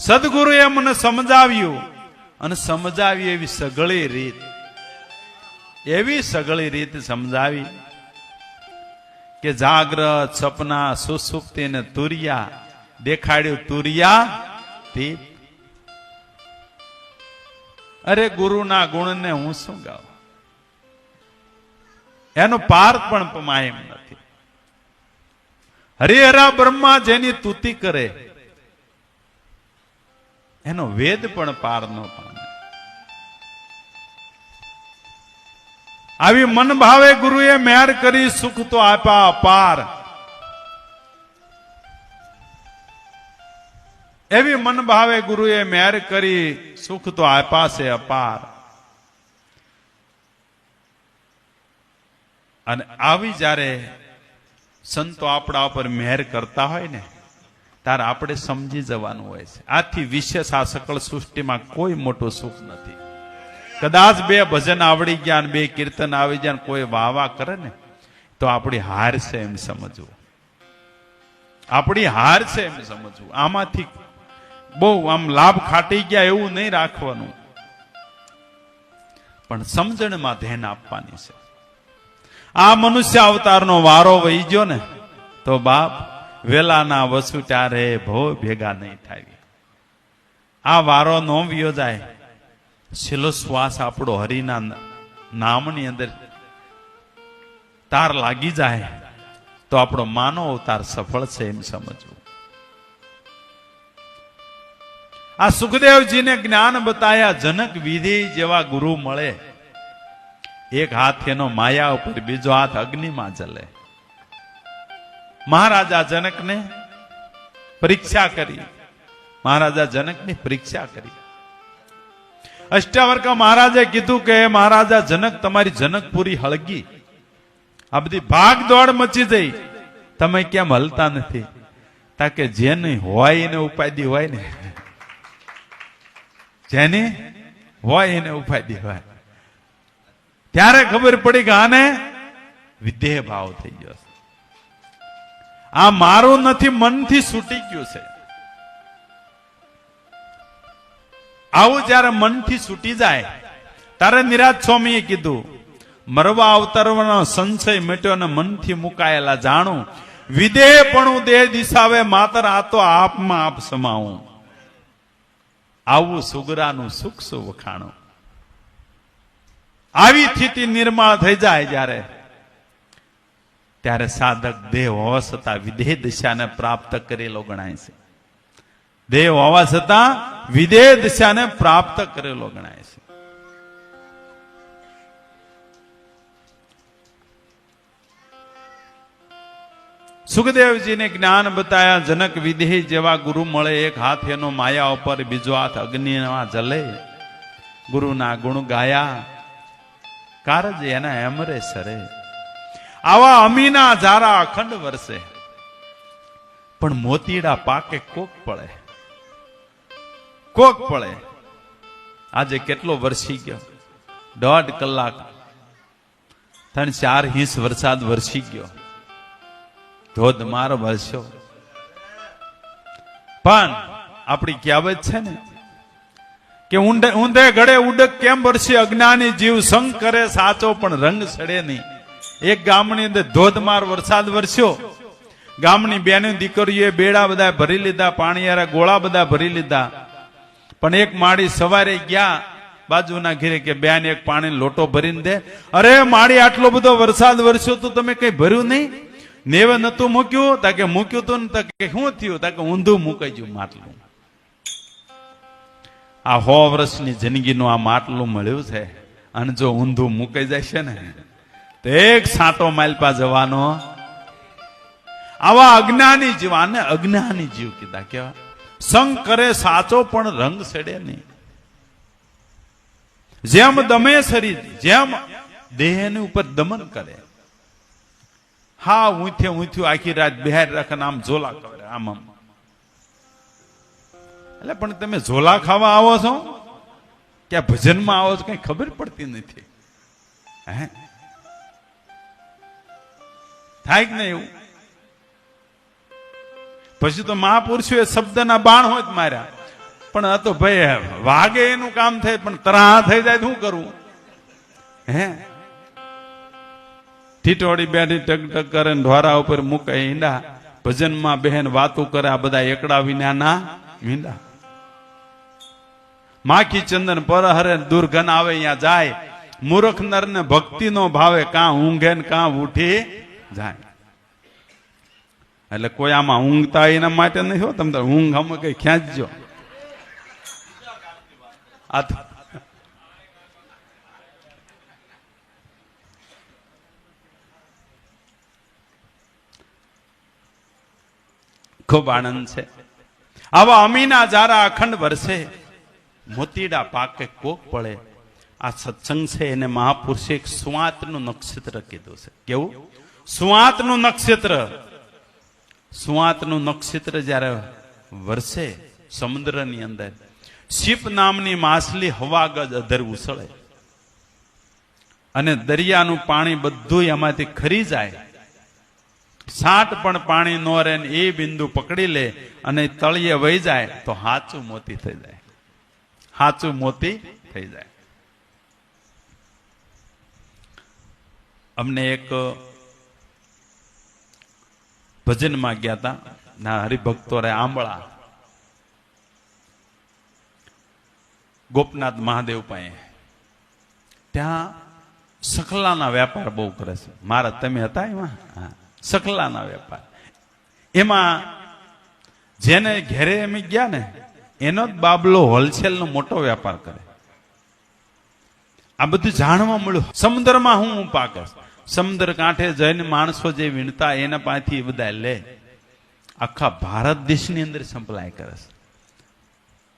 સદગુરુએ મને સમજાવ્યું અને સમજાવી એવી સગળી રીત સમજાવી કે જાગ્રત સપના સુસુપ્તિ ને તુરિયા દેખાડ્યું તુરિયા તીપ. અરે ગુરુના ગુણને હું શું ગાઉં, એનો પાર પણ પમાય એમ નથી. હરિહરા બ્રહ્મા જેની તુતિ કરે એનો વેદ પણ પાર ન પામે. આવી મન ભાવે ગુરુએ મહેર કરી સુખ તો આપ્યા અપાર. એવી મન ભાવે ગુરુએ મહેર કરી સુખ તો આપ્યા છે અપાર. અને આવી જ્યારે સંતો આપણા ઉપર મહેર કરતા હોય ને ત્યારે આપણે સમજી જવાનું હોય છે. આથી વિશેષ આ સકળ સૃષ્ટિમાં કોઈ મોટું સુખ નથી. કદાચ 2 ભજન આવડી ગયા ને 2 કીર્તન આવી ગયા, કોઈ વાવા કરે ને તો આપણી હાર છે એમ સમજવું. આપણી હાર છે એમ સમજવું. આમાંથી બહુ આમ લાભ ખાટી ગયા એવું નહીં રાખવાનું, પણ સમજણમાં ધ્યાન આપવાની છે. આ મનુષ્ય અવતારનો વારો વહી ગયો ને તો બાપ વેલાના વસુટ્યા રે ભો ભેગા નહીં થાય. આ વારો નો વિયો જાય, છેલ્લો શ્વાસ આપણો હરિના નામની અંદર તાર લાગી જાય તો આપણો માનવ અવતાર સફળ છે એમ સમજવું. આ સુખદેવજીને જ્ઞાન બતાયા જનક વિધિ જેવા ગુરુ મળે. એક હાથ એનો માયા ઉપર, બીજો હાથ અગ્નિમાં જલે. મહારાજા જનકને પરીક્ષા કરી. મહારાજા જનકની પરીક્ષા કરી. અષ્ટાવક્ર મહારાજે કીધું કે મહારાજા જનક તમારી જનકપુરી હળગી, આ બધી ભાગ દોડ મચી જઈ, તમે કેમ હલતા નથી? તાકે જેની હોય એને ઉપાધિ હોય ને, જેની હોય એને ઉપાધિ હોય. ત્યારે ખબર પડી કે આને વિધેય ભાવ થઈ ગયો છે. આ મારું નથી, મનથી છૂટી ગયું છે. આવું જયારે મનથી છૂટી જાય ત્યારે નિરાજ સ્વામીએ કીધું મરવા અવતરવાનો સંશય મિટ્યો અને મનથી મુકાયેલા જાણું, વિદેહ પણ દેહ દિશાવે માત્ર આ તો આપમાં આપ સમાવું. આવું સુગરાનું સુખ શું વખાણું. આવી સ્થિતિ નિર્માણ થઈ જાય જ્યારે, ત્યારે સાધક દેહ હોવા છતાં વિદેહ દિશાને પ્રાપ્ત કરેલો ગણાય છે. દેહ હોવા છતાં વિદેહ દિશાને પ્રાપ્ત કરેલો ગણાય છે. સુખદેવજીને જ્ઞાન બતાયા જનક વિદેહ જેવા ગુરુ મળે. એક હાથ એનો માયા ઉપર, બીજો હાથ અગ્નિમાં જલે. ગુરુના ગુણ ગાયા કારજ એના એમરે સરે. આવા અમીના ઝારા અખંડ વરસે, પણ મોતીડા પાકે કોક પડે, કોક પડે. આજે કેટલો વરસી ગયો, 1.5 કલાક 3-4 ઇંચ વરસાદ વરસી ગયો, ધોધમાર વરસ્યો. પણ આપણી કહેવત છે ને કે ઊંધે ગળે ઉડક કેમ વરસી, અજ્ઞાની જીવ સંગ કરે સાચો પણ રંગ સડે નહીં. એક ગામની અંદર ધોધમાર વરસાદ વરસ્યો. ગામની બેની દીકરીઓએ બેડા બધા ભરી લીધા, પાણીયારા ગોળા બધા ભરી લીધા. પણ એક માળી સવારે ગયા બાજુના ઘરે કે બેન એક પાણી લોટો ભરીને દે. અરે માળી આટલો બધો વરસાદ વરસ્યો તો તમે કઈ ભર્યું નહીં? નેવે નતું મૂક્યું? તાકે મૂક્યું તું ને તાકે શું થયું? તાકે ઊંધું મુકાઈ ગયું માટલું. આ 100 વર્ષની જિંદગીનું આ માટલું મળ્યું છે, અને જો ઊંધું મુકાઈ જાય છે ને તો એક સાંટો માલપા જવાનો. આવા અજ્ઞાની જીવ, આને અજ્ઞાની જીવ કીધા. કેવા સંગ કરે સાચો પણ રંગ સડે નહીં. જેમ દમે શરીર, જેમ દેહની ઉપર દમન કરે, હા ઊંથ્યું આખી રાત બહાર રાખે આમ ઝોલા કરે આમ. એટલે પણ તમે ઝોલા ખાવા આવો છો કે ભજનમાં આવો છો કઈ ખબર પડતી નથી. હે થાય કે નહીં એવું? પછી તો મહાપુરુષો એ શબ્દના બાણ હોય માર્યા. પણ આ તો ભાઈ વાગે એનું કામ થાય, પણ તરાહ થઈ જાય શું કરવું? હે ઠીટોડી બેઠી ટક ટક કરે ઢોરા ઉપર મૂકે ઈંડા, ભજનમાં બહેન વાતું કરે, આ બધા એકડા વિનાના મીંડા. માખી ચંદન પર હરે દુર્ગન આવે અહીંયા જાય, મૂર્ખ નર ને ભક્તિ નો ભાવે, કાં ઊંઘે ને કાં ઉઠી જાય. એટલે કોઈ આમાં ઊંઘતા એના માટે નહીં હો, તમે ઊંઘ અમે કઈ ખેંચજો. આ તો ખૂબ આનંદ છે. આવા અમીના જારા અખંડ વરસે, મોતીડા પાકે કોક પડે. આ સત્સંગ છે એને મહાપુરુષે એક સુવાતનું નક્ષત્ર કીધું છે. કેવું? સુવાતનું નક્ષત્ર. સુવાતનું નક્ષત્ર જયારે વરસે સમુદ્રની અંદર, શીપ નામની માછલી હવા ગજ અધર ઉછળે અને દરિયાનું પાણી બધું એમાંથી ખરી જાય, સાટ પણ પાણી નો રહે, એ બિંદુ પકડી લે અને તળિયે વહી જાય તો હાચું મોતી થઈ જાય. હાચું મોતી થઈ જાય. અમને એક ભજનમાં ગયા હતા ના હરિભક્તો રે આંબળા, ગોપનાથ મહાદેવ પાસે. ત્યાં સખલાના વેપાર બહુ કરે છે. મારા તમે હતા એમાં? હા, સખલાના વેપાર. એમાં જેને ઘેરે એમ ગયા ને એનો જ બાબલો હોલસેલ નો મોટો વેપાર કરે. આ બધું જાણવા મળ્યું. સમુદ્રમાં હું પાકે, સમુદ્ર કાંઠે જઈને માણસો જે વીણતા એના પાસેથી બધા લે, આખા ભારત દેશની અંદર સપ્લાય કરે છે.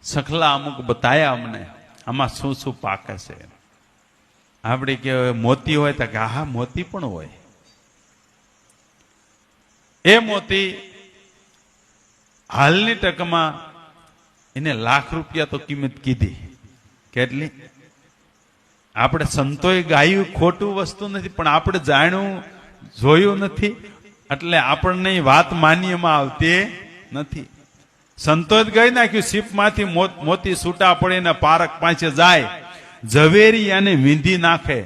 સખલા અમુક બતાયા અમને આમાં શું શું પાકે છે. આપણે કે મોતી હોય તો કે હા મોતી પણ હોય. એ મોતી હાલની ટકમાં એને ₹1,00,000 તો કિંમત કીધી. કેટલી? આપણે સંતોએ ગાયું ખોટું વસ્તુ નથી, પણ આપણે જાણ્યું જોયું નથી એટલે આપણને વાત માન્યમાં આવતી નથી. સંતોએ ગઈ નાખ્યું, શીપમાંથી મોતી છૂટા પડીને પારક પાસે જાય, ઝવેરી અને વીંધી નાખે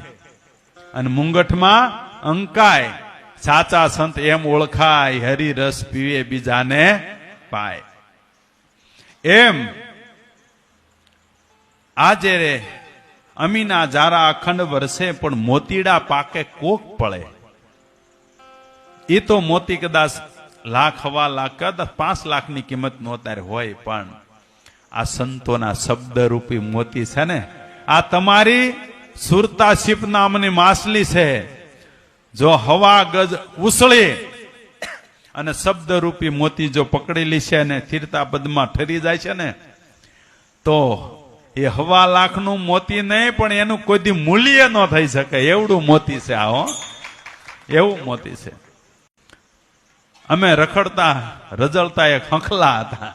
અને મુંગઠમાં અંકાય. સાચા સંત એમ ઓળખાય, હરી રસ પીવે બીજાને પાય. એમ આજે રે અમીના જારા અખંડ વરસે પણ મોતીડા પાકે કોક પડે. એ તો મોતી કદાચ લાખ, હવા લાખ, કદાચ 5 લાખની કિંમત નો અત્યારે હોય, પણ આ સંતોના શબ્દ રૂપી મોતી છે ને, આ તમારી સુરતા શીપ નામની માછલી છે. જો હવા ગજ ઉછળે અને શબ્દ રૂપી મોતી જો પકડેલી છે અને સ્થિરતા પદમાં ઠરી જાય છે ને, તો એ 1.5 લાખનું મોતી નહીં, પણ એનું કોઈ દી મૂલ્ય ન થઈ શકે એવડું મોતી છે. આ એવું મોતી છે. અમે રખડતા રજળતા એક હંખલા હતા,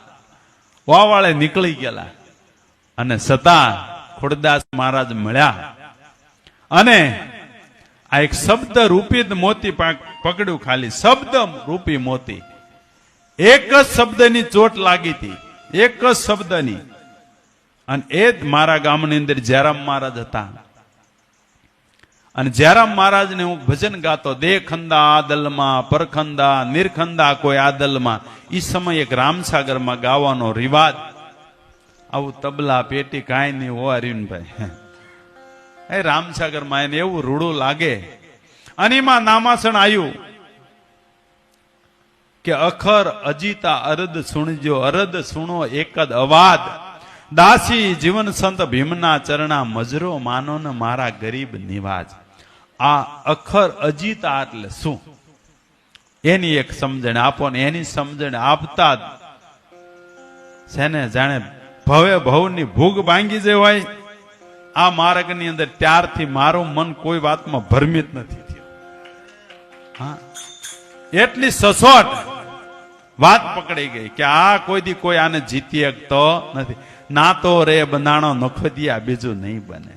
વાવાળે નીકળી ગયેલા, અને છતાં ખોડદાસ મહારાજ મળ્યા અને આ એક શબ્દ રૂપી મોતી પકડ્યું. ખાલી શબ્દ રૂપી મોતી. એક જ શબ્દની ચોટ લાગી હતી, એક જ શબ્દની. અને એ જ મારા ગામની અંદર જયરામ મહારાજ હતા. અને જયરામ મહારાજને હું ભજન ગાતો, દેખંદા આદલમાં, પરખંદા નિરખંદા કોઈ આદલમાં. એ સમય એક રામસાગરમાં ગાવાનો રિવાજ. આવું તબલા પેટી કાંઈ નહીં હોય અરવિંદભાઈ. એ રામસાગરમાં એને એવું રૂડું લાગે. અને એમાં નામાસણ આવ્યું કે અખર અજીતા અરદ સુણજો, અરદ સુણો એક જ અવાદ. દાસી જીવન સંત ભીમના ચરણા, મજરો માનો ને મારા ગરીબ નિવાજ. આ અખર અજીતા એટલે શું, એની એક સમજણ આપો ને એની સમજણ આપતા છે ને જાણે ભવે ભવની ભૂગ ભાંગી જે હોય આ માર્ગની અંદર, ત્યારથી મારું મન કોઈ વાતમાં ભરમિત નથી થયું. હા, એટલી સસોટ વાત પકડી ગઈ કે આ કોઈ દી કોઈ આને જીતી શકતો નથી. ના તો રે બંધાણો નખોદિયા, બીજું નહીં બને,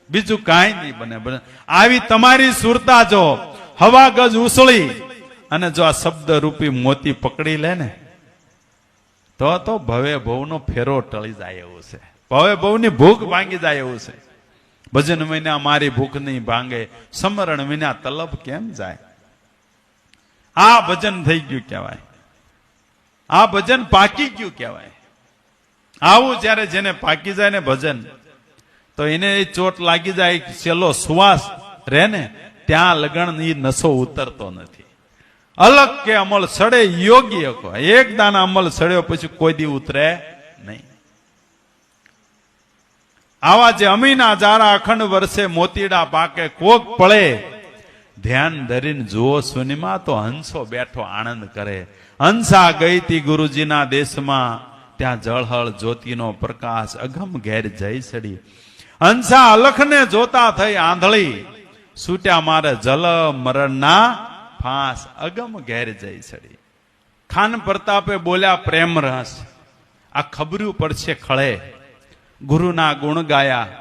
બીજું કાંઈ નહીં બને. આવી તમારી સુરતા જો હવા ગજ ઉછળી અને જો આ શબ્દ રૂપી મોતી પકડી લે ને, તો ભવે ભવનો ફેરો ટળી જાય એવું છે. ભવે ભવની ભૂખ ભાંગી જાય એવું છે. ભજન વિના મારી ભૂખ નહીં ભાંગે, સમરણ વિના તલબ કેમ જાય. આ ભજન થઈ ગયું કહેવાય, આ ભજન પાકી ગયું કહેવાય. આવું જયારે જેને પાકી જાય ને ભજન, તો એને એ ચોટ લાગી જાય, છેલ્લો શ્વાસ રહે ને ત્યાં લગણ એ નશો ઉતરતો નથી. અલગ કે અમલ સડે યોગ્ય કહો, એક દાના અમલ સડ્યો પછી કોઈ દી ઉતરે નહીં. આવા જે અમીના જારા અખંડ વર્ષે મોતીડા પાકે કોક પળે, ધ્યાન ધરીને જુઓ સુનિમા તો હંસો બેઠો આનંદ કરે. હંસા ગઈ તી ગુરુજીના દેશમાં, ત્યાં જળહળ જ્યોતિનો પ્રકાશ અગમ ઘેર જઈ સડી. હંસા અલખને જોતા થઈ આંધળી, છૂટ્યા મારે જલ મરણના ફાંસ અગમ ઘેર જઈ સડી. ખાન પ્રતાપે બોલ્યા પ્રેમ રસ, આ ખબર્યું પડશે ખળે. ગુરુના ગુણ ગાયા,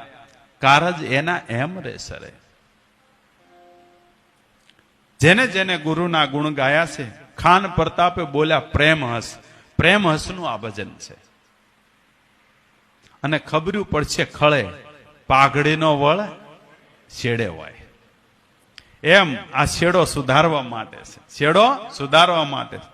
કારજ એના એમ રે સરે. જેને જેને ગુરુના ગુણ ગાયા છે, ખાન પ્રતાપે બોલ્યા પ્રેમ હસ. પ્રેમ હસનું આ ભજન છે. અને ખબર્યું પડશે ખળે, પાઘડીનો વળ છેડે હોય. એમ આ છેડો સુધારવા માટે છે, છેડો સુધારવા માટે છે.